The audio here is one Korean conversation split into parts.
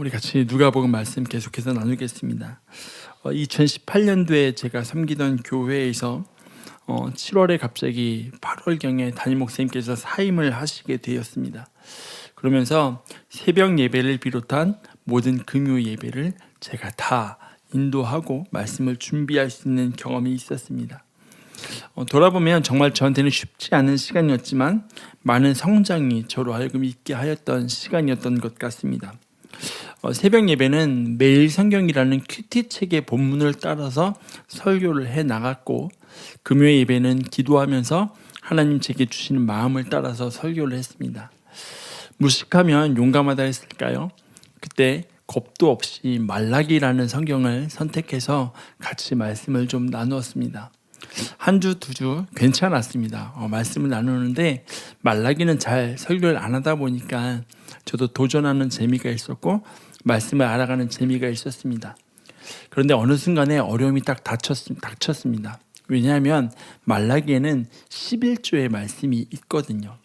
우리 같이 누가복음 말씀 계속해서 나누겠습니다. 2018년도에 제가 섬기던 교회에서 7월에 갑자기 8월경에 담임 목사님께서 사임을 하시게 되었습니다. 그러면서 새벽 예배를 비롯한 모든 금요 예배를 제가 다 인도하고 말씀을 준비할 수 있는 경험이 있었습니다. 돌아보면 정말 저한테는 쉽지 않은 시간이었지만 많은 성장이 저로 하여금 있게 하였던 시간이었던 것 같습니다. 새벽 예배는 매일 성경이라는 큐티 책의 본문을 따라서 설교를 해 나갔고, 금요 예배는 기도하면서 하나님 제게 주시는 마음을 따라서 설교를 했습니다. 무식하면 용감하다 했을까요? 그때 겁도 없이 말라기라는 성경을 선택해서 같이 말씀을 좀 나누었습니다. 한 주, 두 주 괜찮았습니다. 말씀을 나누는데 말라기는 잘 설교를 안 하다 보니까 저도 도전하는 재미가 있었고 말씀을 알아가는 재미가 있었습니다. 그런데 어느 순간에 어려움이 딱 닥쳤습니다. 왜냐하면 말라기에는 11조의 말씀이 있거든요.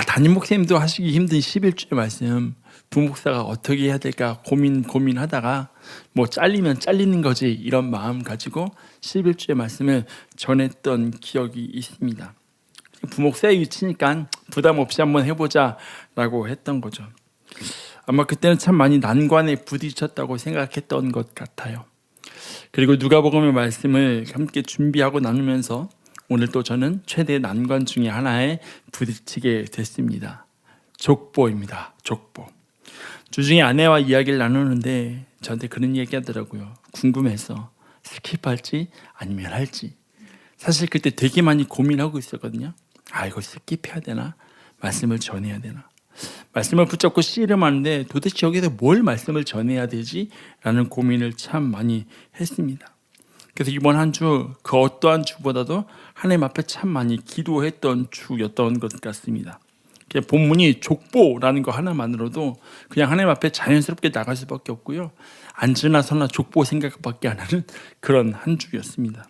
담임 목사님도 하시기 힘든 11조의 말씀, 부목사가 어떻게 해야 될까 고민하다가 잘리면 잘리는 거지 이런 마음 가지고 11조의 말씀을 전했던 기억이 있습니다. 부목사의 위치니까 부담 없이 한번 해보자 라고 했던 거죠. 아마 그때는 참 많이 난관에 부딪혔다고 생각했던 것 같아요. 그리고 누가복음의 말씀을 함께 준비하고 나누면서 오늘 또 저는 최대 난관 중에 하나에 부딪히게 됐습니다. 족보입니다. 족보. 주중에 아내와 이야기를 나누는데 저한테 그런 얘기 하더라고요. 궁금해서 스킵할지 아니면 할지. 사실 그때 되게 많이 고민하고 있었거든요. 이거 스킵해야 되나? 말씀을 전해야 되나? 말씀을 붙잡고 씨름하는데 도대체 여기서 뭘 말씀을 전해야 되지? 라는 고민을 참 많이 했습니다. 그래서 이번 한 주 그 어떠한 주보다도 하나님 앞에 참 많이 기도했던 주였던 것 같습니다. 본문이 족보라는 거 하나만으로도 그냥 하나님 앞에 자연스럽게 나갈 수밖에 없고요. 앉으나 서나 족보 생각밖에 안 하는 그런 한 주였습니다.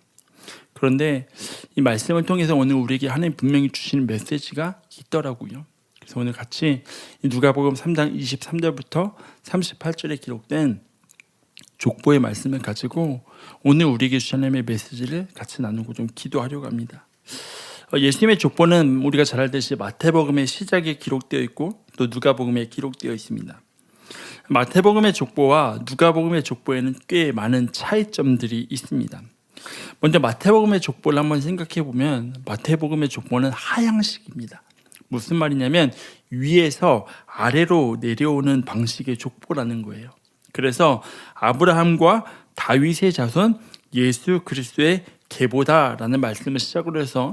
그런데 이 말씀을 통해서 오늘 우리에게 하나님 분명히 주시는 메시지가 있더라고요. 그래서 오늘 같이 누가복음 3장 23절부터 38절에 기록된 족보의 말씀을 가지고 오늘 우리에게 주신 하나님의 메시지를 같이 나누고 좀 기도하려고 합니다. 예수님의 족보는 우리가 잘 알듯이 마태복음의 시작에 기록되어 있고 또 누가복음에 기록되어 있습니다. 마태복음의 족보와 누가복음의 족보에는 꽤 많은 차이점들이 있습니다. 먼저 마태복음의 족보를 한번 생각해 보면 마태복음의 족보는 하향식입니다. 무슨 말이냐면 위에서 아래로 내려오는 방식의 족보라는 거예요. 그래서 아브라함과 다윗의 자손 예수 그리스도의 계보다라는 말씀을 시작으로 해서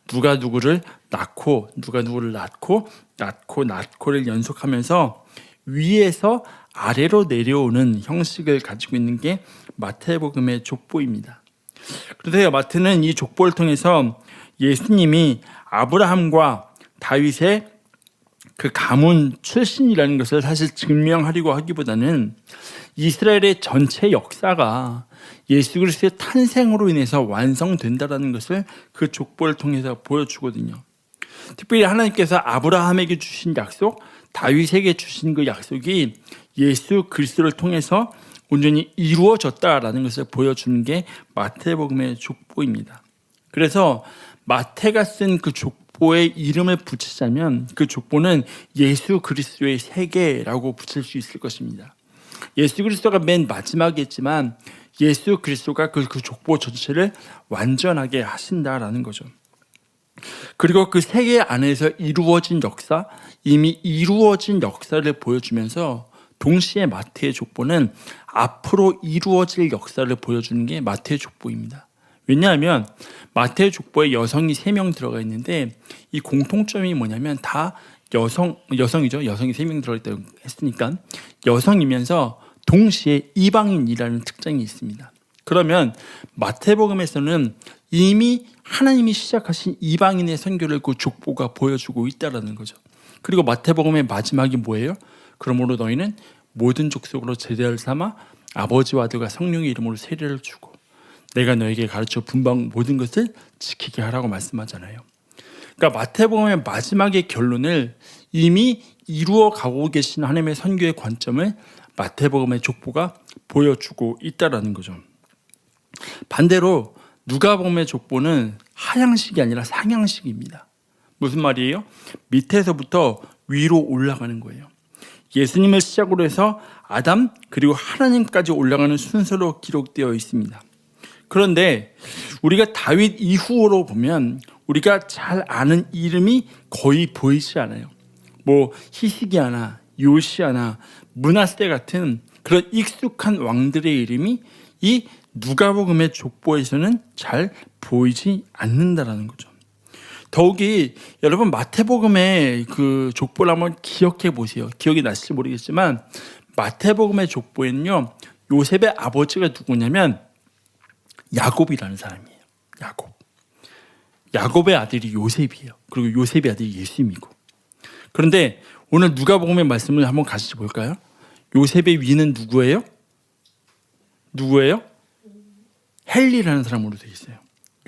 누가 누구를 낳고 누가 누구를 낳고를 연속하면서 위에서 아래로 내려오는 형식을 가지고 있는 게 마태복음의 족보입니다. 그래서 마태는 이 족보를 통해서 예수님이 아브라함과 다윗의 그 가문 출신이라는 것을 사실 증명하려고 하기보다는 이스라엘의 전체 역사가 예수 그리스도의 탄생으로 인해서 완성된다는 것을 그 족보를 통해서 보여주거든요. 특별히 하나님께서 아브라함에게 주신 약속, 다윗에게 주신 그 약속이 예수 그리스도를 통해서 온전히 이루어졌다라는 것을 보여주는 게 마태복음의 족보입니다. 그래서 마태가 쓴 그 족보의 이름을 붙이자면 그 족보는 예수 그리스도의 세계라고 붙일 수 있을 것입니다. 예수 그리스도가 맨 마지막에 있지만 예수 그리스도가 그 족보 전체를 완전하게 하신다라는 거죠. 그리고 그 세계 안에서 이루어진 역사, 이미 이루어진 역사를 보여주면서 동시에 마태의 족보는 앞으로 이루어질 역사를 보여주는 게 마태의 족보입니다. 왜냐하면 마태의 족보에 여성이 3명 들어가 있는데 이 공통점이 뭐냐면 다 여성이죠. 여성이 3명 들어가 있다고 했으니까 여성이면서 동시에 이방인이라는 특징이 있습니다. 그러면 마태복음에서는 이미 하나님이 시작하신 이방인의 선교를 그 족보가 보여주고 있다는 거죠. 그리고 마태복음의 마지막이 뭐예요? 그러므로 너희는 모든 족속으로 제자를 삼아 아버지와 아들과 성령의 이름으로 세례를 주고 내가 너에게 가르쳐 분방 모든 것을 지키게 하라고 말씀하잖아요. 그러니까 마태복음의 마지막의 결론을 이미 이루어 가고 계신 하나님의 선교의 관점을 마태복음의 족보가 보여주고 있다라는 거죠. 반대로 누가복음의 족보는 하향식이 아니라 상향식입니다. 무슨 말이에요? 밑에서부터 위로 올라가는 거예요. 예수님을 시작으로 해서 아담 그리고 하나님까지 올라가는 순서로 기록되어 있습니다. 그런데 우리가 다윗 이후로 보면 우리가 잘 아는 이름이 거의 보이지 않아요. 뭐 히스기야나 요시야나 므낫세 같은 그런 익숙한 왕들의 이름이 이 누가복음의 족보에서는 잘 보이지 않는다라는 거죠. 더욱이 여러분 마태복음의 그 족보를 한번 기억해 보세요. 기억이 나실지 모르겠지만 마태복음의 족보에는요, 요셉의 아버지가 누구냐면 야곱이라는 사람이에요. 야곱의 아들이 요셉이에요. 그리고 요셉의 아들이 예수님이고. 그런데 오늘 누가복음의 말씀을 한번 같이 볼까요? 요셉의 위는 누구예요? 헬리라는 사람으로 되어 있어요.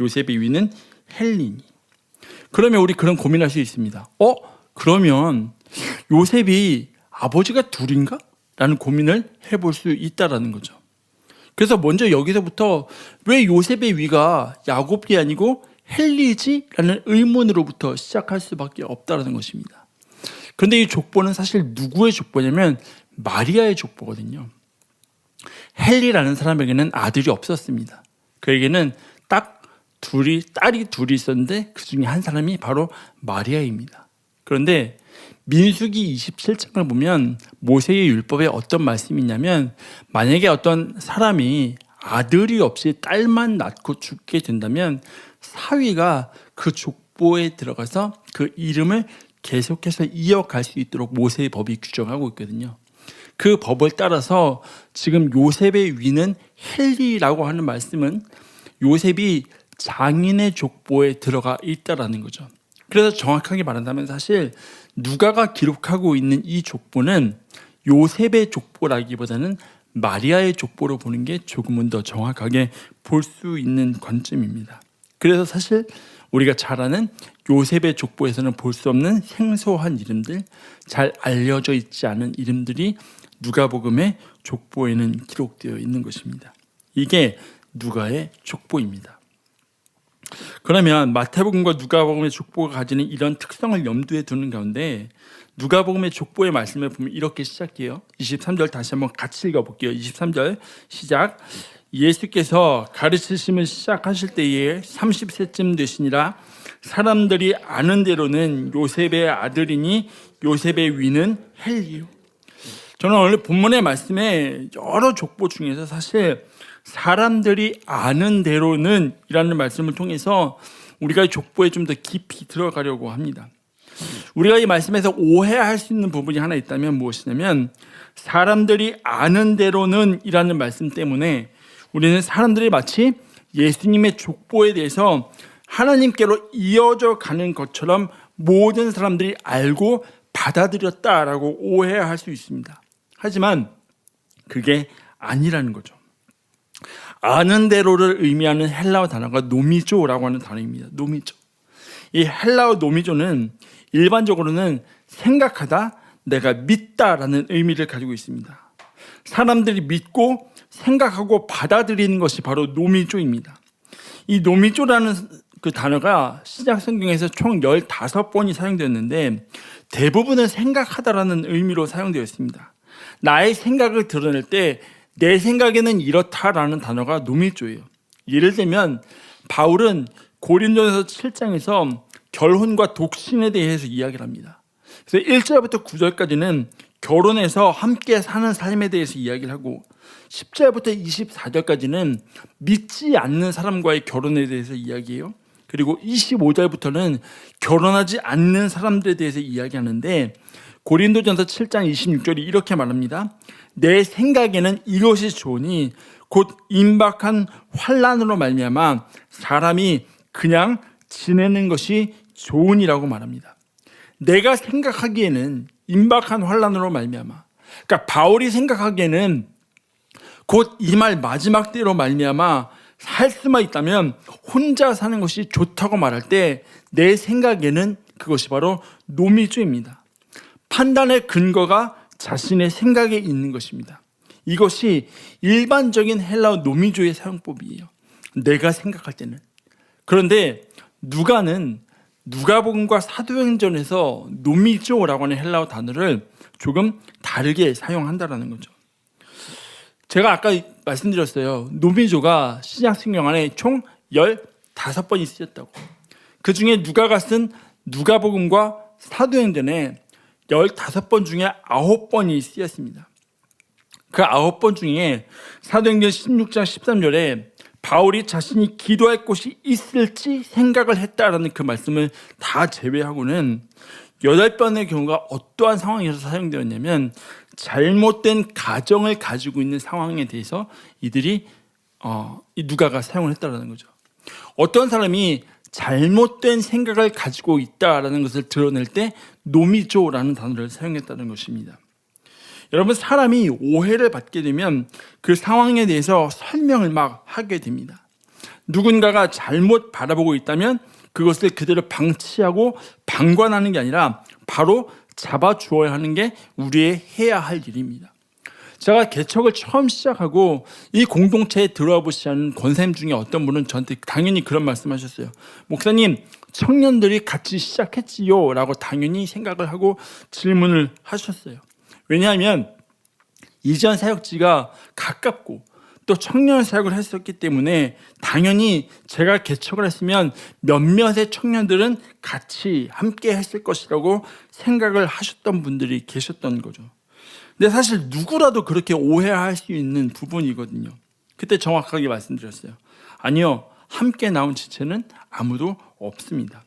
요셉의 위는 헬리니. 그러면 우리 그런 고민할 수 있습니다. 그러면 요셉이 아버지가 둘인가? 라는 고민을 해볼 수 있다라는 거죠. 그래서 먼저 여기서부터 왜 요셉의 위가 야곱이 아니고 헬리지? 라는 의문으로부터 시작할 수밖에 없다는 것입니다. 그런데 이 족보는 사실 누구의 족보냐면 마리아의 족보거든요. 헬리라는 사람에게는 아들이 없었습니다. 그에게는 딱 딸이 둘이 있었는데 그 중에 한 사람이 바로 마리아입니다. 그런데 민수기 27장을 보면 모세의 율법에 어떤 말씀이 있냐면 만약에 어떤 사람이 아들이 없이 딸만 낳고 죽게 된다면 사위가 그 족보에 들어가서 그 이름을 계속해서 이어갈 수 있도록 모세의 법이 규정하고 있거든요. 그 법을 따라서 지금 요셉의 위는 헬리라고 하는 말씀은 요셉이 장인의 족보에 들어가 있다라는 거죠. 그래서 정확하게 말한다면 사실 누가가 기록하고 있는 이 족보는 요셉의 족보라기보다는 마리아의 족보로 보는 게 조금은 더 정확하게 볼 수 있는 관점입니다. 그래서 사실 우리가 잘 아는 요셉의 족보에서는 볼 수 없는 생소한 이름들, 잘 알려져 있지 않은 이름들이 누가복음의 족보에는 기록되어 있는 것입니다. 이게 누가의 족보입니다. 그러면 마태복음과 누가복음의 족보가 가지는 이런 특성을 염두에 두는 가운데 누가복음의 족보의 말씀을 보면 이렇게 시작해요. 23절 다시 한번 같이 읽어볼게요. 23절 시작. 예수께서 가르치심을 시작하실 때에 30세쯤 되시니라. 사람들이 아는 대로는 요셉의 아들이니 요셉의 위는 헬리요. 저는 오늘 본문의 말씀에 여러 족보 중에서 사실 사람들이 아는 대로는 이라는 말씀을 통해서 우리가 이 족보에 좀 더 깊이 들어가려고 합니다. 우리가 이 말씀에서 오해할 수 있는 부분이 하나 있다면 무엇이냐면 사람들이 아는 대로는 이라는 말씀 때문에 우리는 사람들이 마치 예수님의 족보에 대해서 하나님께로 이어져 가는 것처럼 모든 사람들이 알고 받아들였다라고 오해할 수 있습니다. 하지만 그게 아니라는 거죠. 아는 대로를 의미하는 헬라어 단어가 노미조라고 하는 단어입니다. 노미조. 이 헬라어 노미조는 일반적으로는 생각하다, 내가 믿다라는 의미를 가지고 있습니다. 사람들이 믿고 생각하고 받아들이는 것이 바로 노미조입니다. 이 노미조라는 그 단어가 신약 성경에서 총 15번이 사용되었는데 대부분은 생각하다라는 의미로 사용되어 있습니다. 나의 생각을 드러낼 때 내 생각에는 이렇다라는 단어가 노미조예요. 예를 들면 바울은 고린도전서 7장에서 결혼과 독신에 대해서 이야기를 합니다. 그래서 1절부터 9절까지는 결혼해서 함께 사는 삶에 대해서 이야기를 하고 10절부터 24절까지는 믿지 않는 사람과의 결혼에 대해서 이야기해요. 그리고 25절부터는 결혼하지 않는 사람들에 대해서 이야기하는데 고린도전서 7장 26절이 이렇게 말합니다. 내 생각에는 이것이 좋으니 곧 임박한 환난으로 말미암아 사람이 그냥 지내는 것이 좋으니라고 말합니다. 내가 생각하기에는 임박한 환난으로 말미암아, 그러니까 바울이 생각하기에는 곧 이 말 마지막 때로 말미암아 살 수만 있다면 혼자 사는 것이 좋다고 말할 때 내 생각에는 그것이 바로 노미주입니다. 판단의 근거가 자신의 생각에 있는 것입니다. 이것이 일반적인 헬라어 노미조의 사용법이에요. 내가 생각할 때는. 그런데 누가는 누가복음과 사도행전에서 노미조라고 하는 헬라어 단어를 조금 다르게 사용한다는 거죠. 제가 아까 말씀드렸어요. 노미조가 신약성경 안에 총 15번이 쓰였다고. 그 중에 누가가 쓴 누가복음과 사도행전에 15번 중에 9번이 쓰였습니다. 그 9번 중에 사도행전 16장 13절에 바울이 자신이 기도할 곳이 있을지 생각을 했다라는 그 말씀을 다 제외하고는 8번의 경우가 어떠한 상황에서 사용되었냐면 잘못된 가정을 가지고 있는 상황에 대해서 이들이 이 누가가 사용을 했다라는 거죠. 어떤 사람이 잘못된 생각을 가지고 있다라는 것을 드러낼 때 노미조라는 단어를 사용했다는 것입니다. 여러분, 사람이 오해를 받게 되면 그 상황에 대해서 설명을 막 하게 됩니다. 누군가가 잘못 바라보고 있다면 그것을 그대로 방치하고 방관하는 게 아니라 바로 잡아주어야 하는 게 우리의 해야 할 일입니다. 제가 개척을 처음 시작하고 이 공동체에 들어와 보시는 권사님 중에 어떤 분은 저한테 당연히 그런 말씀하셨어요. 목사님, 청년들이 같이 시작했지요 라고 당연히 생각을 하고 질문을 하셨어요. 왜냐하면 이전 사역지가 가깝고 또 청년 사역을 했었기 때문에 당연히 제가 개척을 했으면 몇몇의 청년들은 같이 함께 했을 것이라고 생각을 하셨던 분들이 계셨던 거죠. 근데 사실 누구라도 그렇게 오해할 수 있는 부분이거든요. 그때 정확하게 말씀드렸어요. 아니요, 함께 나온 지체는 아무도 없습니다.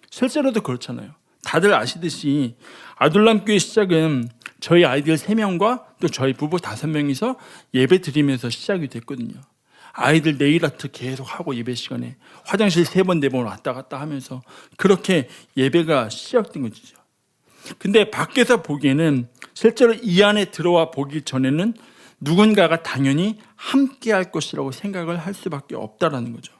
실제로도 그렇잖아요. 다들 아시듯이 아둘람교회 시작은 저희 아이들 3명과 또 저희 부부 5명이서 예배 드리면서 시작이 됐거든요. 아이들 네일 아트 계속 하고 예배 시간에 화장실 3번 4번 왔다 갔다 하면서 그렇게 예배가 시작된 거죠. 근데 밖에서 보기에는 실제로 이 안에 들어와 보기 전에는 누군가가 당연히 함께 할 것이라고 생각을 할 수밖에 없다라는 거죠.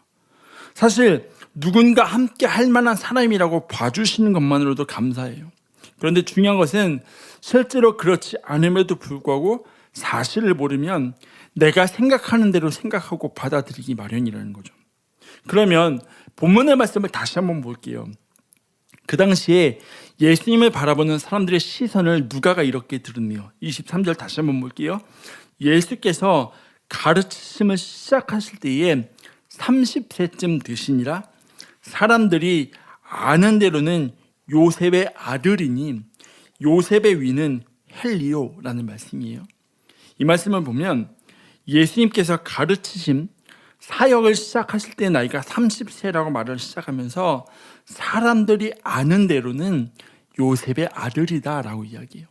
사실 누군가 함께 할 만한 사람이라고 봐주시는 것만으로도 감사해요. 그런데 중요한 것은 실제로 그렇지 않음에도 불구하고 사실을 모르면 내가 생각하는 대로 생각하고 받아들이기 마련이라는 거죠. 그러면 본문의 말씀을 다시 한번 볼게요. 그 당시에 예수님을 바라보는 사람들의 시선을 누가가 이렇게 들으며 23절 다시 한번 볼게요. 예수께서 가르치심을 시작하실 때에 30세쯤 되시니라. 사람들이 아는 대로는 요셉의 아들이니 요셉의 위는 헬리오라는 말씀이에요. 이 말씀을 보면 예수님께서 가르치심 사역을 시작하실 때 나이가 30세라고 말을 시작하면서 사람들이 아는 대로는 요셉의 아들이다라고 이야기해요.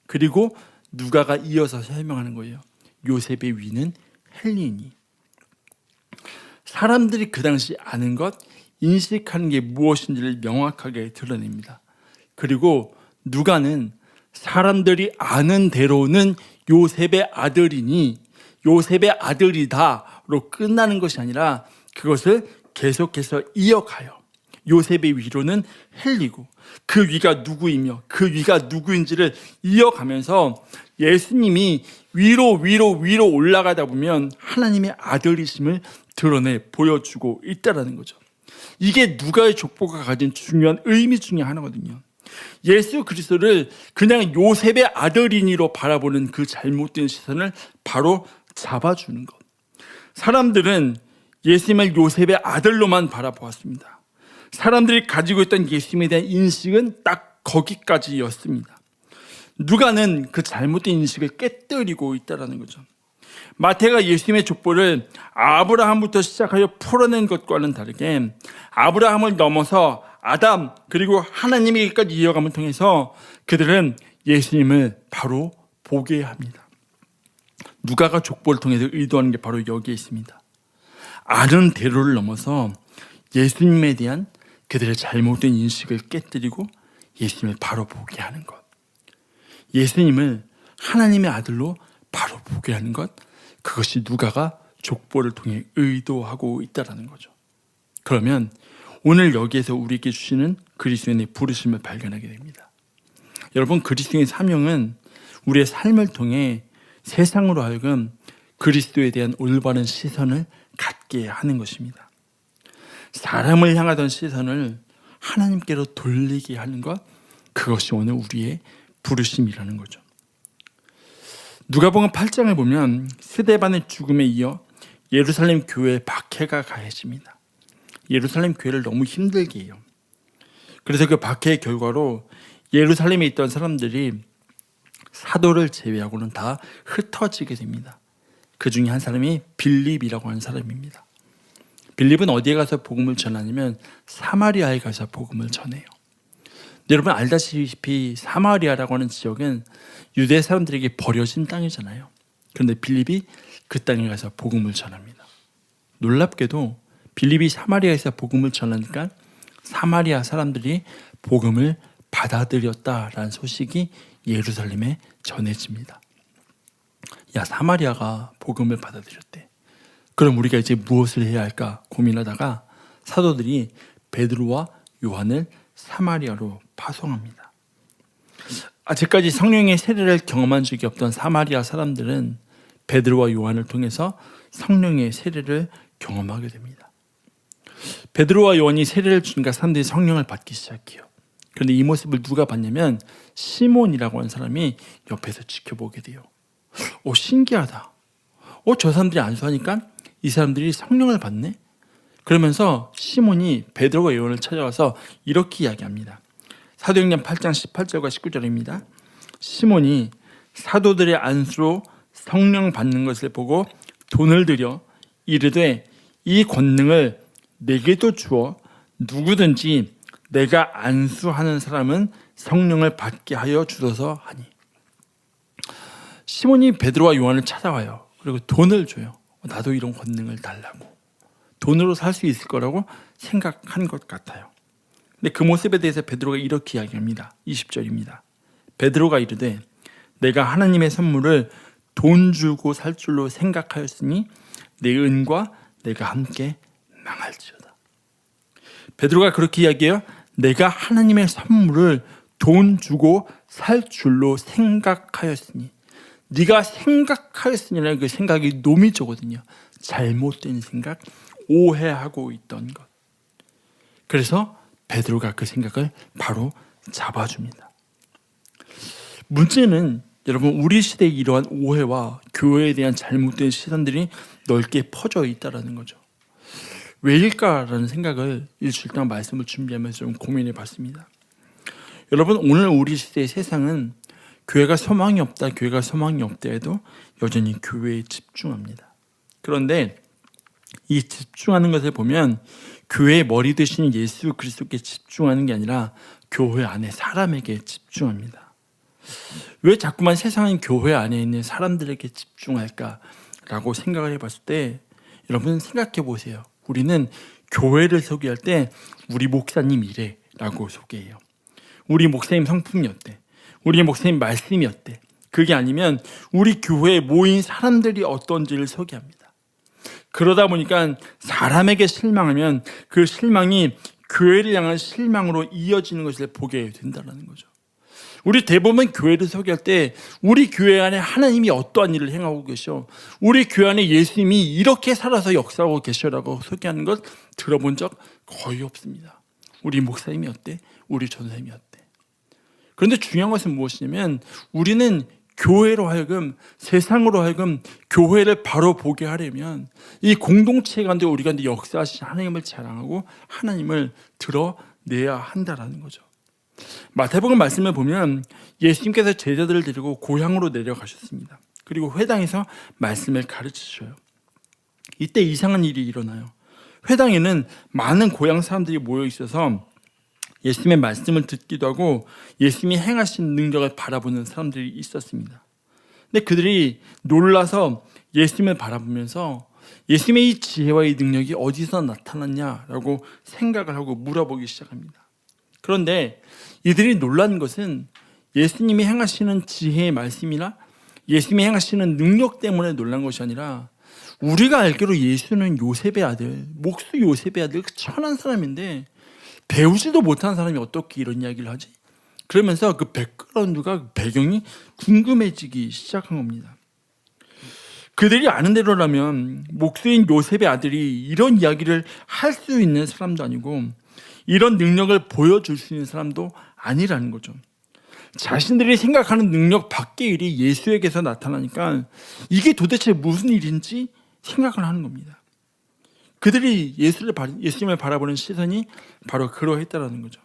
그리고 누가가 이어서 설명하는 거예요. 요셉의 위는 헬리니. 사람들이 그 당시 아는 것, 인식하는 게 무엇인지를 명확하게 드러냅니다. 그리고 누가는 사람들이 아는 대로는 요셉의 아들이니 요셉의 아들이다로 끝나는 것이 아니라 그것을 계속해서 이어가요. 요셉의 위로는 헬리고 그 위가 누구이며 그 위가 누구인지를 이어가면서 예수님이 위로 올라가다 보면 하나님의 아들이심을 드러내 보여주고 있다는 거죠. 이게 누가의 족보가 가진 중요한 의미 중에 하나거든요. 예수 그리스도를 그냥 요셉의 아들이니로 바라보는 그 잘못된 시선을 바로 잡아주는 것. 사람들은 예수님을 요셉의 아들로만 바라보았습니다. 사람들이 가지고 있던 예수님에 대한 인식은 딱 거기까지였습니다. 누가는 그 잘못된 인식을 깨뜨리고 있다는 거죠. 마태가 예수님의 족보를 아브라함부터 시작하여 풀어낸 것과는 다르게 아브라함을 넘어서 아담 그리고 하나님에게까지 이어감을 통해서 그들은 예수님을 바로 보게 합니다. 누가가 족보를 통해서 의도하는 게 바로 여기에 있습니다. 아는 대로를 넘어서 예수님에 대한 그들의 잘못된 인식을 깨뜨리고 예수님을 바로 보게 하는 것. 예수님을 하나님의 아들로 바로 보게 하는 것. 그것이 누가가 족보를 통해 의도하고 있다는 거죠. 그러면 오늘 여기에서 우리에게 주시는 그리스도인의 부르심을 발견하게 됩니다. 여러분, 그리스도의 사명은 우리의 삶을 통해 세상으로 하여금 그리스도에 대한 올바른 시선을 갖게 하는 것입니다. 사람을 향하던 시선을 하나님께로 돌리게 하는 것, 그것이 오늘 우리의 부르심이라는 거죠. 누가복음 8장을 보면 스데반의 죽음에 이어 예루살렘 교회의 박해가 가해집니다. 예루살렘 교회를 너무 힘들게 해요. 그래서 그 박해의 결과로 예루살렘에 있던 사람들이 사도를 제외하고는 다 흩어지게 됩니다. 그 중에 한 사람이 빌립이라고 하는 사람입니다. 빌립은 어디에 가서 복음을 전하냐면 사마리아에 가서 복음을 전해요. 여러분 알다시피 사마리아라고 하는 지역은 유대 사람들에게 버려진 땅이잖아요. 그런데 빌립이 그 땅에 가서 복음을 전합니다. 놀랍게도 빌립이 사마리아에서 복음을 전하니까 사마리아 사람들이 복음을 받아들였다라는 소식이 예루살렘에 전해집니다. 야, 사마리아가 복음을 받아들였대. 그럼 우리가 이제 무엇을 해야 할까 고민하다가 사도들이 베드로와 요한을 사마리아로 파송합니다. 아직까지 성령의 세례를 경험한 적이 없던 사마리아 사람들은 베드로와 요한을 통해서 성령의 세례를 경험하게 됩니다. 베드로와 요한이 세례를 주니까 사람들이 성령을 받기 시작해요. 그런데 이 모습을 누가 봤냐면 시몬이라고 하는 사람이 옆에서 지켜보게 돼요. 신기하다. 저 사람들이 안수하니까 이 사람들이 성령을 받네? 그러면서 시몬이 베드로와 요한을 찾아와서 이렇게 이야기합니다. 사도행전 8장 18절과 19절입니다. 시몬이 사도들의 안수로 성령 받는 것을 보고 돈을 들여 이르되 이 권능을 내게도 주어 누구든지 내가 안수하는 사람은 성령을 받게 하여 주소서 하니. 시몬이 베드로와 요한을 찾아와요. 그리고 돈을 줘요. 나도 이런 권능을 달라고. 돈으로 살 수 있을 거라고 생각한 것 같아요. 근데 그 모습에 대해서 베드로가 이렇게 이야기합니다. 20절입니다. 베드로가 이르되 내가 하나님의 선물을 돈 주고 살 줄로 생각하였으니 내 은과 내가 함께 망할지어다. 베드로가 그렇게 이야기해요. 내가 하나님의 선물을 돈 주고 살 줄로 생각하였으니. 네가 생각하였으니라는 그 생각이 노미조거든요. 잘못된 생각, 오해하고 있던 것. 그래서 베드로가 그 생각을 바로 잡아줍니다. 문제는 여러분 우리 시대에 이러한 오해와 교회에 대한 잘못된 시선들이 넓게 퍼져 있다는 거죠. 왜일까라는 생각을 일주일 동안 말씀을 준비하면서 좀 고민해 봤습니다. 여러분 오늘 우리 시대의 세상은 교회가 소망이 없다, 교회가 소망이 없다 해도 여전히 교회에 집중합니다. 그런데 이 집중하는 것을 보면 교회의 머리 되시는 예수 그리스도께 집중하는 게 아니라 교회 안에 사람에게 집중합니다. 왜 자꾸만 세상은 교회 안에 있는 사람들에게 집중할까라고 생각을 해봤을 때 여러분 생각해 보세요. 우리는 교회를 소개할 때 우리 목사님 이래라고 소개해요. 우리 목사님 성품이 어때? 우리 목사님 말씀이 어때? 그게 아니면 우리 교회에 모인 사람들이 어떤지를 소개합니다. 그러다 보니까 사람에게 실망하면 그 실망이 교회를 향한 실망으로 이어지는 것을 보게 된다는 거죠. 우리 대부분 교회를 소개할 때 우리 교회 안에 하나님이 어떠한 일을 행하고 계셔, 우리 교회 안에 예수님이 이렇게 살아서 역사하고 계셔라고 소개하는 것 들어본 적 거의 없습니다. 우리 목사님이 어때? 우리 전사님이 어때? 그런데 중요한 것은 무엇이냐면 우리는 교회로 하여금, 세상으로 하여금 교회를 바로 보게 하려면 이 공동체 가운데 우리 가운데 역사하신 하나님을 자랑하고 하나님을 드러내야 한다는 거죠. 마태복음 말씀을 보면 예수님께서 제자들을 데리고 고향으로 내려가셨습니다. 그리고 회당에서 말씀을 가르치셔요. 이때 이상한 일이 일어나요. 회당에는 많은 고향 사람들이 모여 있어서 예수님의 말씀을 듣기도 하고 예수님이 행하신 능력을 바라보는 사람들이 있었습니다. 근데 그들이 놀라서 예수님을 바라보면서 예수님의 이 지혜와 이 능력이 어디서 나타났냐라고 생각을 하고 물어보기 시작합니다. 그런데 이들이 놀란 것은 예수님이 행하시는 지혜의 말씀이나 예수님이 행하시는 능력 때문에 놀란 것이 아니라 우리가 알기로 예수는 요셉의 아들, 목수 요셉의 아들, 천한 사람인데 배우지도 못한 사람이 어떻게 이런 이야기를 하지? 그러면서 그 백그라운드가 배경이 궁금해지기 시작한 겁니다. 그들이 아는 대로라면 목수인 요셉의 아들이 이런 이야기를 할 수 있는 사람도 아니고 이런 능력을 보여줄 수 있는 사람도 아니라는 거죠. 자신들이 생각하는 능력 밖의 일이 예수에게서 나타나니까 이게 도대체 무슨 일인지 생각을 하는 겁니다. 그들이 예수님을 바라보는 시선이 바로 그러했다는 거죠.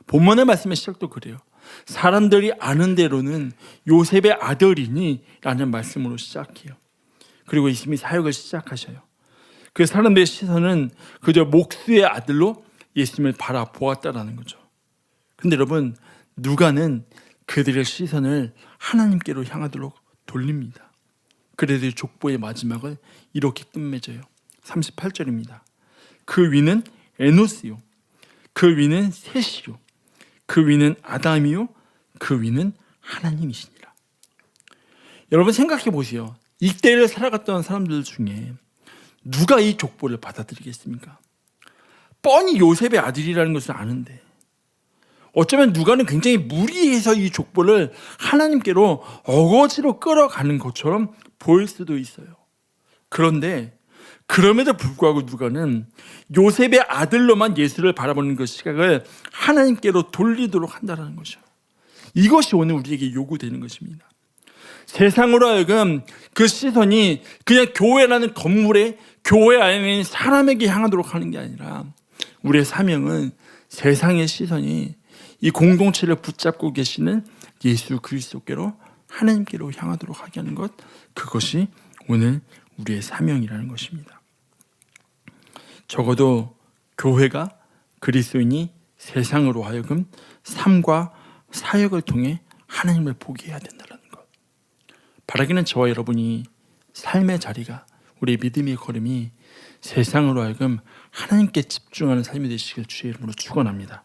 본문의 말씀의 시작도 그래요. 사람들이 아는 대로는 요셉의 아들이니 라는 말씀으로 시작해요. 그리고 예수님이 사역을 시작하셔요. 그 사람들의 시선은 그저 목수의 아들로 예수님을 바라보았다라는 거죠. 근데 여러분, 누가는 그들의 시선을 하나님께로 향하도록 돌립니다. 그들의 족보의 마지막을 이렇게 끝맺어요. 38절입니다. 그 위는 에노스요, 그 위는 셋이요, 그 위는 아담이요, 그 위는 하나님이시니라. 여러분 생각해 보세요. 이때를 살아갔던 사람들 중에 누가 이 족보를 받아들이겠습니까? 뻔히 요셉의 아들이라는 것을 아는데 어쩌면 누가는 굉장히 무리해서 이 족보를 하나님께로 어거지로 끌어가는 것처럼 보일 수도 있어요. 그런데 그럼에도 불구하고 누가는 요셉의 아들로만 예수를 바라보는 그 시각을 하나님께로 돌리도록 한다는 것이죠. 이것이 오늘 우리에게 요구되는 것입니다. 세상으로 하여금 그 시선이 그냥 교회라는 건물에, 교회 안에 있는 사람에게 향하도록 하는 게 아니라 우리의 사명은 세상의 시선이 이 공동체를 붙잡고 계시는 예수 그리스도께로, 하나님께로 향하도록 하게 하는 것, 그것이 오늘 우리의 사명이라는 것입니다. 적어도 교회가, 그리스도인이 세상으로 하여금 삶과 사역을 통해 하나님을 보게 해야 된다는 것. 바라기는 저와 여러분이 삶의 자리가, 우리의 믿음의 걸음이 세상으로 하여금 하나님께 집중하는 삶이 되시길 주의 이름으로 축원합니다.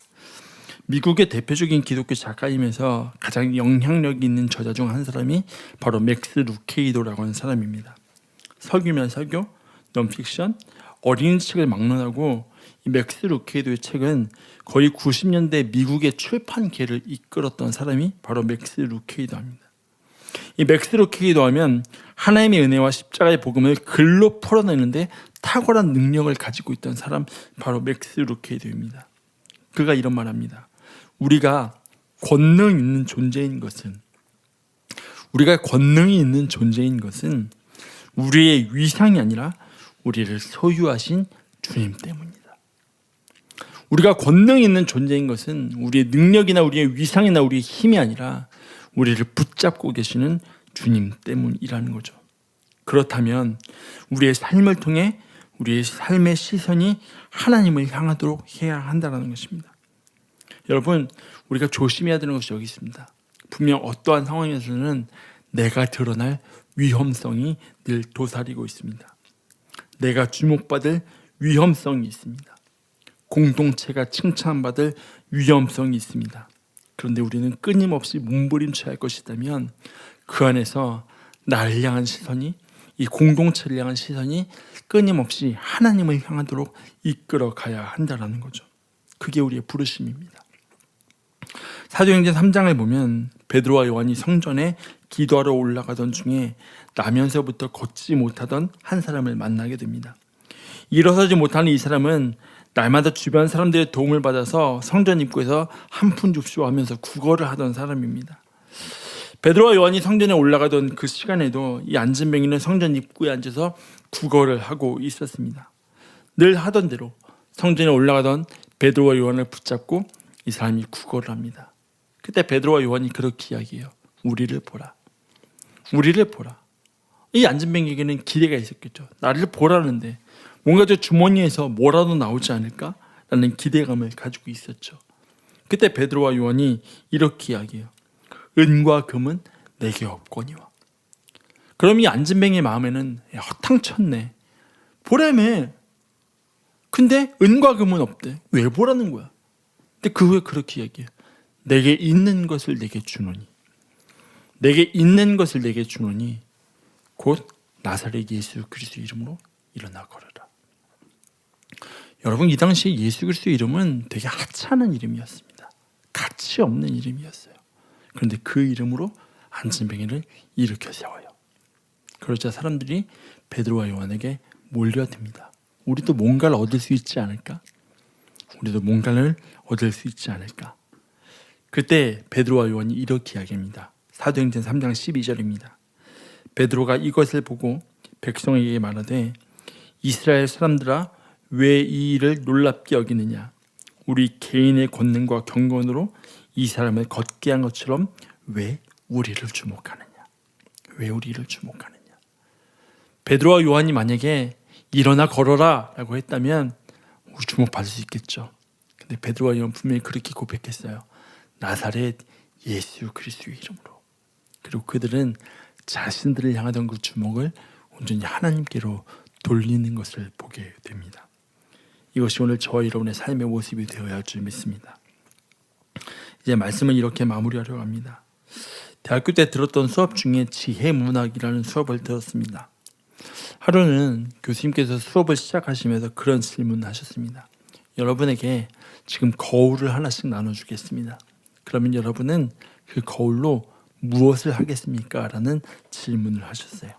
미국의 대표적인 기독교 작가이면서 가장 영향력 있는 저자 중 한 사람이 바로 맥스 루케이도라고 하는 사람입니다. 설교면 설교, 넌픽션, 어린이 책을 막론하고 이 맥스 루케이도의 책은 거의 90년대 미국의 출판계를 이끌었던 사람이 바로 맥스 루케이도입니다. 이 맥스 루케이도 하면 하나님의 은혜와 십자가의 복음을 글로 풀어내는데 탁월한 능력을 가지고 있던 사람, 바로 맥스 루케이도입니다. 그가 이런 말합니다. 우리가 권능 있는 존재인 것은, 우리의 위상이 아니라 우리를 소유하신 주님 때문이다. 우리가 권능 있는 존재인 것은 우리의 능력이나 우리의 위상이나 우리의 힘이 아니라 우리를 붙잡고 계시는 주님 때문이라는 거죠. 그렇다면 우리의 삶을 통해 우리의 삶의 시선이 하나님을 향하도록 해야 한다는 것입니다. 여러분, 우리가 조심해야 되는 것이 여기 있습니다. 분명 어떠한 상황에서는 내가 드러날 위험성이 늘 도사리고 있습니다. 내가 주목받을 위험성이 있습니다. 공동체가 칭찬받을 위험성이 있습니다. 그런데 우리는 끊임없이 몸부림쳐야 할 것이 있다면 그 안에서 나를 향한 시선이, 이 공동체를 향한 시선이 끊임없이 하나님을 향하도록 이끌어 가야 한다는 거죠. 그게 우리의 부르심입니다. 사도행전 3장을 보면 베드로와 요한이 성전에 기도하러 올라가던 중에 나면서부터 걷지 못하던 한 사람을 만나게 됩니다. 일어서지 못하는 이 사람은 날마다 주변 사람들의 도움을 받아서 성전 입구에서 한 푼 줍쇼 하면서 구걸을 하던 사람입니다. 베드로와 요한이 성전에 올라가던 그 시간에도 이 안진뱅이는 성전 입구에 앉아서 구걸을 하고 있었습니다. 늘 하던 대로 성전에 올라가던 베드로와 요한을 붙잡고 이 사람이 구걸을 합니다. 그때 베드로와 요한이 그렇게 이야기해요. 우리를 보라. 이 안진뱅이에게는 기대가 있었겠죠. 나를 보라는데 뭔가 저 주머니에서 뭐라도 나오지 않을까라는 기대감을 가지고 있었죠. 그때 베드로와 요한이 이렇게 이야기해요. 은과 금은 내게 없거니와. 그럼 이 안진뱅이의 마음에는 허탕쳤네. 보라며. 근데 은과 금은 없대. 왜 보라는 거야? 근데 그 후에 그렇게 이야기해요. 내게 있는 것을 내게 주노니 곧 나사렛 예수 그리스도 이름으로 일어나 걸어라. 여러분, 이 당시에 예수 그리스도 이름은 되게 하찮은 이름이었습니다. 가치 끝이 없는 이름이었어요. 그런데 그 이름으로 안진뱅이를 일으켜 세워요. 그러자 사람들이 베드로와 요한에게 몰려듭니다. 우리도 뭔가를 얻을 수 있지 않을까? 우리도 뭔가를 얻을 수 있지 않을까? 그때 베드로와 요한이 이렇게 이야기합니다. 사도행전 3장 12절입니다. 베드로가 이것을 보고 백성에게 말하되 이스라엘 사람들아 왜 이 일을 놀랍게 여기느냐? 우리 개인의 권능과 경건으로 이 사람을 걷게 한 것처럼 왜 우리를 주목하느냐? 왜 우리를 주목하느냐? 베드로와 요한이 만약에 일어나 걸어라 라고 했다면 우리 주목받을 수 있겠죠. 근데 베드로와 요한 분명히 그렇게 고백했어요. 나사렛 예수 그리스도의 이름으로. 그리고 그들은 자신들을 향하던 그 주목을 온전히 하나님께로 돌리는 것을 보게 됩니다. 이것이 오늘 저와 여러분의 삶의 모습이 되어야 할 줄 믿습니다. 이제 말씀을 이렇게 마무리하려고 합니다. 대학교 때 들었던 수업 중에 지혜문학이라는 수업을 들었습니다. 하루는 교수님께서 수업을 시작하시면서 그런 질문을 하셨습니다. 여러분에게 지금 거울을 하나씩 나눠주겠습니다. 그러면 여러분은 그 거울로 무엇을 하겠습니까? 라는 질문을 하셨어요.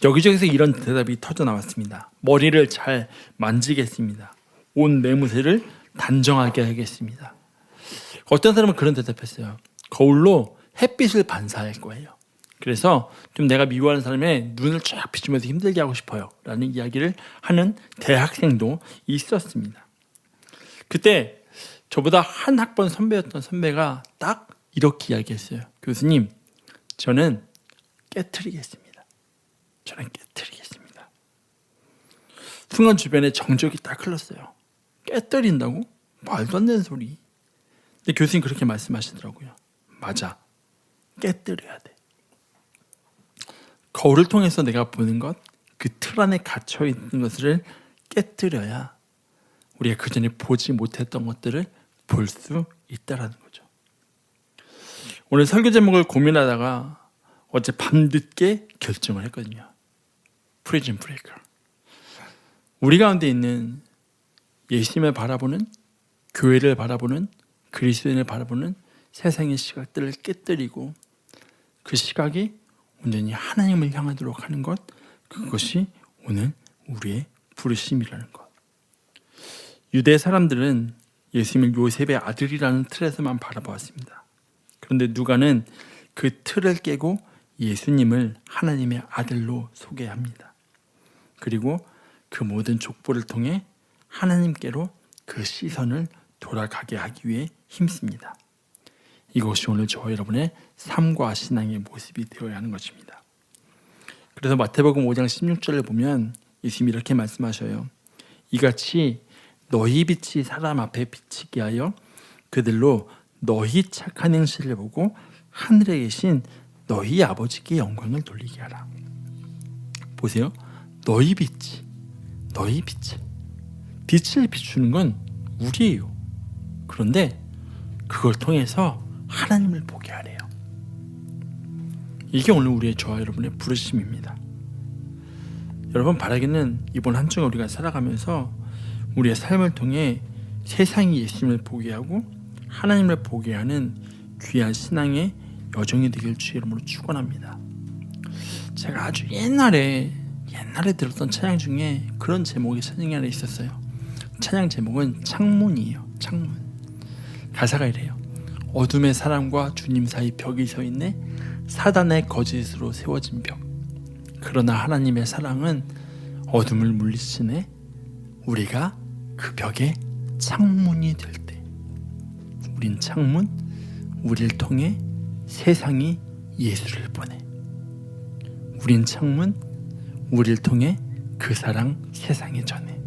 여기저기서 이런 대답이 터져 나왔습니다. 머리를 잘 만지겠습니다. 온 매무새를 단정하게 하겠습니다. 어떤 사람은 그런 대답했어요. 거울로 햇빛을 반사할 거예요. 그래서 좀 내가 미워하는 사람의 눈을 쫙 비추면서 힘들게 하고 싶어요 라는 이야기를 하는 대학생도 있었습니다. 그때 저보다 한 학번 선배였던 선배가 딱 이렇게 이야기했어요. 교수님, 저는 깨트리겠습니다. 저는 깨트리겠습니다. 순간 주변에 정적이 딱 흘렀어요. 깨트린다고? 말도 안 되는 소리. 근데 교수님 그렇게 말씀하시더라고요. 맞아. 깨트려야 돼. 거울을 통해서 내가 보는 것, 그 틀 안에 갇혀 있는 것을 깨트려야 우리가 그전에 보지 못했던 것들을 볼 수 있다라는 거죠. 오늘 설교 제목을 고민하다가 어제 밤늦게 결정을 했거든요. 프리즌 브레이커. 우리 가운데 있는 예수님을 바라보는, 교회를 바라보는, 그리스도인을 바라보는 세상의 시각들을 깨뜨리고 그 시각이 온전히 하나님을 향하도록 하는 것, 그것이 오늘 우리의 부르심이라는 것. 유대 사람들은 예수님을 요셉의 아들이라는 틀에서만 바라보았습니다. 그런데 누가는 그 틀을 깨고 예수님을 하나님의 아들로 소개합니다. 그리고 그 모든 족보를 통해 하나님께로 그 시선을 돌아가게 하기 위해 힘씁니다. 이것이 오늘 저와 여러분의 삶과 신앙의 모습이 되어야 하는 것입니다. 그래서 마태복음 5장 16절을 보면 예수님이 이렇게 말씀하셔요. 이같이 너희 빛이 사람 앞에 비치게 하여 그들로 너희 착한 행실을 보고 하늘에 계신 너희 아버지께 영광을 돌리게 하라. 보세요. 너희 빛이, 너희 빛이. 빛을 비추는 건 우리예요. 그런데 그걸 통해서 하나님을 보게 하래요. 이게 오늘 우리의 저와 여러분의 부르심입니다. 여러분 바라기는 이번 한 주간 우리가 살아가면서 우리의 삶을 통해 세상이 예수님을 보게 하고 하나님을 보게 하는 귀한 신앙의 여정이 되길 주의 이름으로 축원합니다. 제가 아주 옛날에 들었던 찬양 중에 그런 제목의 찬양이 하나 있었어요. 찬양 제목은 창문이에요. 창문. 가사가 이래요. 어둠의 사람과 주님 사이 벽이 서 있네. 사단의 거짓으로 세워진 벽. 그러나 하나님의 사랑은 어둠을 물리치네. 우리가 그 벽에 창문이 될 때, 우린 창문, 우리를 통해 세상이 예수를 보내. 우린 창문, 우리를 통해 그 사랑 세상에 전해.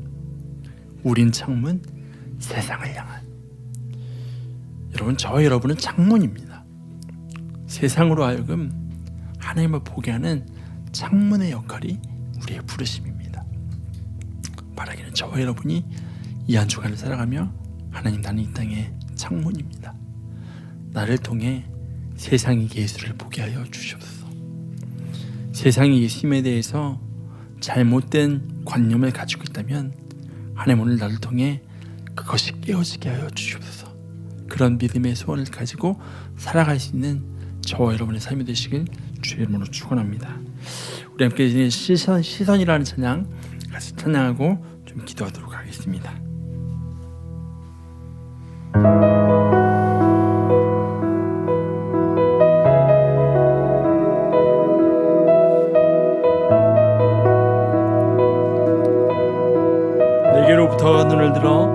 우린 창문, 세상을 향한. 여러분, 저와 여러분은 창문입니다. 세상으로 하여금 하나님을 보게 하는 창문의 역할이 우리의 부르심입니다. 바라기는 저와 여러분이 이 한 주간을 살아가며 하나님, 나는 이 땅의 창문입니다. 나를 통해 세상이 예수를 보게 하여 주시옵소서. 세상이 예수님에 대해서 잘못된 관념을 가지고 있다면 하나님 오늘 나를 통해 그것이 깨어지게 하여 주시옵소서. 그런 믿음의 소원을 가지고 살아갈 수 있는 저와 여러분의 삶이 되시길 주의 이름으로 축원합니다. 우리 함께 이제 시선이라는 찬양 같이 찬양하고 좀 기도하도록 하겠습니다. 내게로부터 눈을 들어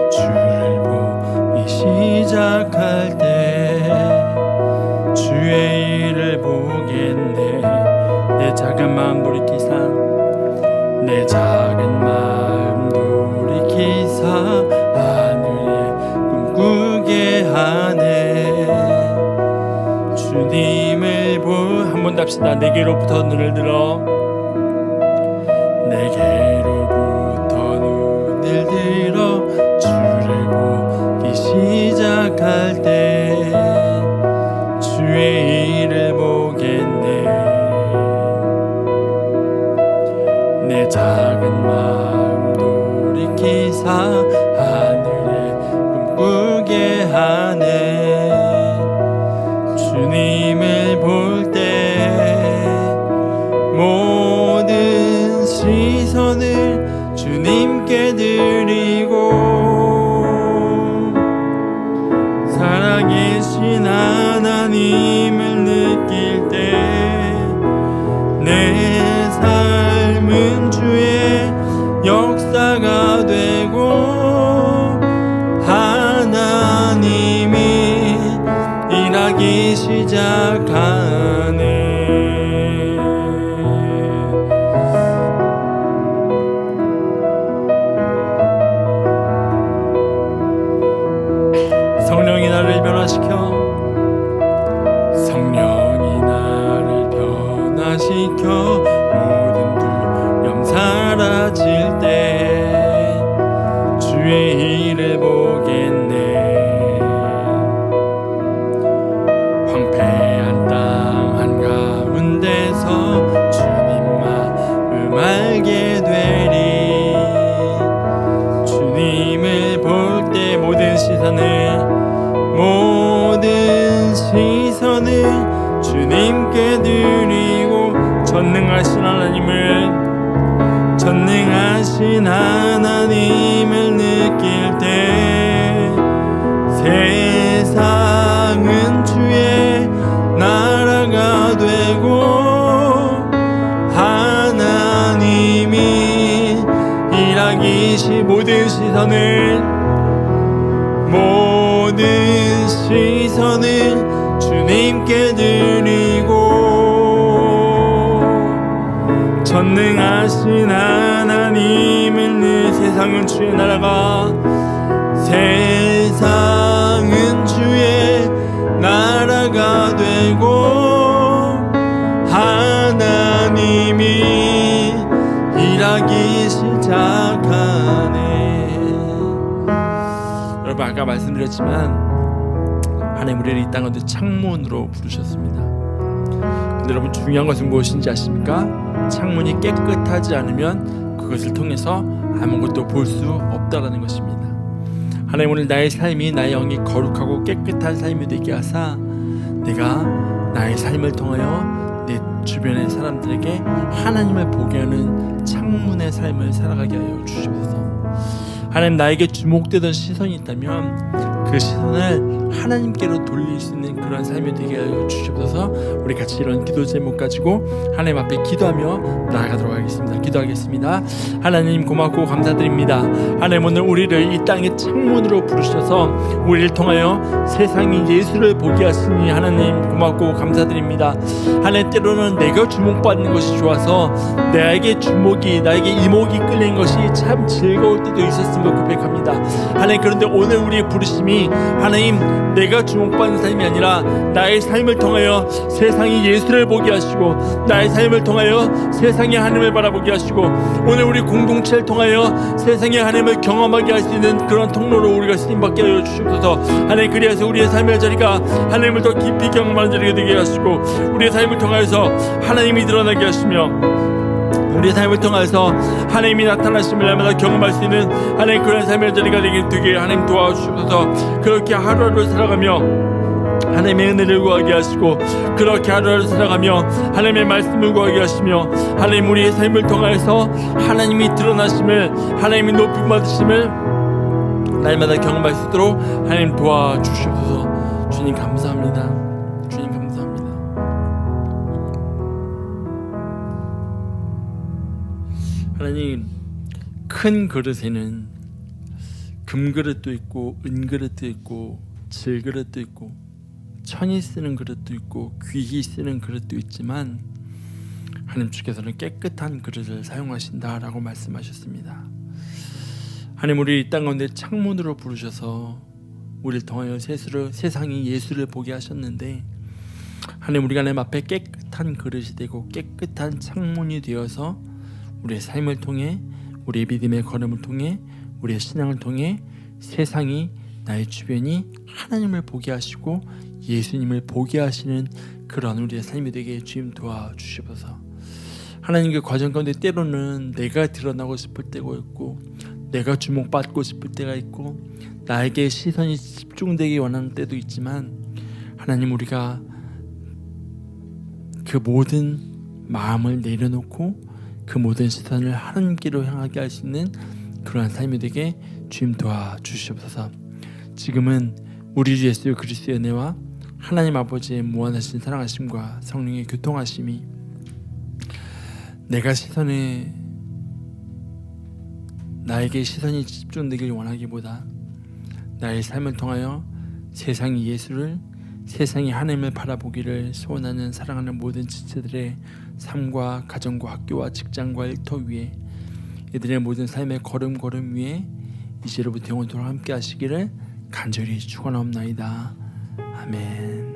주를 보기 시작할 때 주의 일을 보겠네. 내 작은 마음 돌이키사 내 작은 마음 돌이키사 하늘에 꿈꾸게 하네. 주님을 한 번 더 합시다. 내게로부터 눈을 들어 내게로부터 눈을 들어 주를 보기 시작할 때 주의 일을 보겠네. 내 작은 마음 돌이키사 하늘에 꿈꾸게 하네. 주님을 볼 때 모든 시선을 주님께 드리고 살아계신 하나님을 느낄 때 내 삶은 주의 역사가 되고 하나님이 일하기 시작하네. 성령이 나를 변화시켜 모든 두려움 사라질 때 주의 일을 보겠네. 황폐한 땅 한가운데서 주님 마음 알게 되리. 주님을 볼 때 모든 시선을 주님께 드리고 전능하신 하나님을 느낄 때 세상은 주의 나라가 되고 하나님이 일하기 모든 시선을 주님께 드리고 전능하신 하나님을 세상은 주의 나라가 되고 하나님이 일하기 시작하네. 여러분 아까 말씀드렸지만 하나님 우리를 이 땅 가운데 창문으로 부르셨습니다. 근데 여러분 중요한 것은 무엇인지 아십니까? 창문이 깨끗하지 않으면 그것을 통해서 아무것도 볼 수 없다라는 것입니다. 하나님 오늘 나의 삶이 나의 영이 거룩하고 깨끗한 삶이 되게 하사 내가 나의 삶을 통하여 내 주변의 사람들에게 하나님을 보게 하는 창문의 삶을 살아가게 하여 주시옵소서. 하나님 나에게 주목되던 시선이 있다면 그 시선을 하나님께로 돌릴 수 있는 그런 삶이 되게 하여 주시옵소서. 우리 같이 이런 기도 제목 가지고 하나님 앞에 기도하며 나아가도록 하겠습니다. 기도하겠습니다. 하나님 고맙고 감사드립니다. 하나님 오늘 우리를 이 땅의 창문으로 부르셔서 우리를 통하여 세상이 예수를 보게 하시니 하나님 고맙고 감사드립니다. 하나님 때로는 내가 주목받는 것이 좋아서 나에게 이목이 끌린 것이 참 즐거울 때도 있었음을 고백합니다. 하나님 그런데 오늘 우리의 부르심이 하나님 내가 주목받는 삶이 아니라 나의 삶을 통하여 세상이 예수를 보게 하시고 나의 삶을 통하여 세상이 하나님을 바라보게 하시고 오늘 우리 공동체를 통하여 세상의 하나님을 경험하게 할 수 있는 그런 통로로 우리가 쓰임받게 하여 주시옵소서. 하나님 그리하여서 우리의 삶의 자리가 하나님을 더 깊이 경험하는 자리가 되게 하시고 우리의 삶을 통하여서 하나님이 드러나게 하시며 우리의 삶을 통해서 하나님이 나타나심을 날마다 경험할 수 있는 하나님 그런 삶의 자리가 되게 하나님 도와주셔서 그렇게 하루하루 살아가며 하나님의 은혜를 구하게 하시고 그렇게 하루하루 살아가며 하나님의 말씀을 구하게 하시며 하나님 우리의 삶을 통해서 하나님이 드러나심을 하나님이 높임 받으심을 날마다 경험할 수 있도록 하나님 도와주시옵소서. 주님 감사합니다. 주님 감사합니다. 하나님 큰 그릇에는 금그릇도 있고 은그릇도 있고 질그릇도 있고 천이 쓰는 그릇도 있고 귀히 쓰는 그릇도 있지만 하나님 주께서는 깨끗한 그릇을 사용하신다라고 말씀하셨습니다. 하나님 우리 이 땅 가운데 창문으로 부르셔서 우리를 통하여 세상이 예수를 보게 하셨는데 하나님 우리가 하나님 앞에 깨끗한 그릇이 되고 깨끗한 창문이 되어서 우리의 삶을 통해 우리의 믿음의 걸음을 통해 우리의 신앙을 통해 세상이 나의 주변이 하나님을 보게 하시고 예수님을 보게 하시는 그런 우리의 삶이 되게 주님 도와주시옵소서. 하나님 그 과정 가운데 때로는 내가 드러나고 싶을 때가 있고 내가 주목받고 싶을 때가 있고 나에게 시선이 집중되기 원하는 때도 있지만 하나님 우리가 그 모든 마음을 내려놓고 그 모든 시선을 하나님께로 향하게 할 수 있는 그러한 삶이 되게 주님 도와주시옵소서. 지금은 우리 주 예수 그리스도의 은혜와 하나님 아버지의 무한하신 사랑하심과 성령의 교통하심이 나에게 시선이 집중되길 원하기보다 나의 삶을 통하여 세상이 예수를 세상이 하나님을 바라보기를 소원하는 사랑하는 모든 지체들의 삶과 가정과 학교와 직장과 일터 위에 이들의 모든 삶의 걸음걸음 위에 이제로부터 영원토록 함께 하시기를 간절히 축원하옵나이다. 아멘.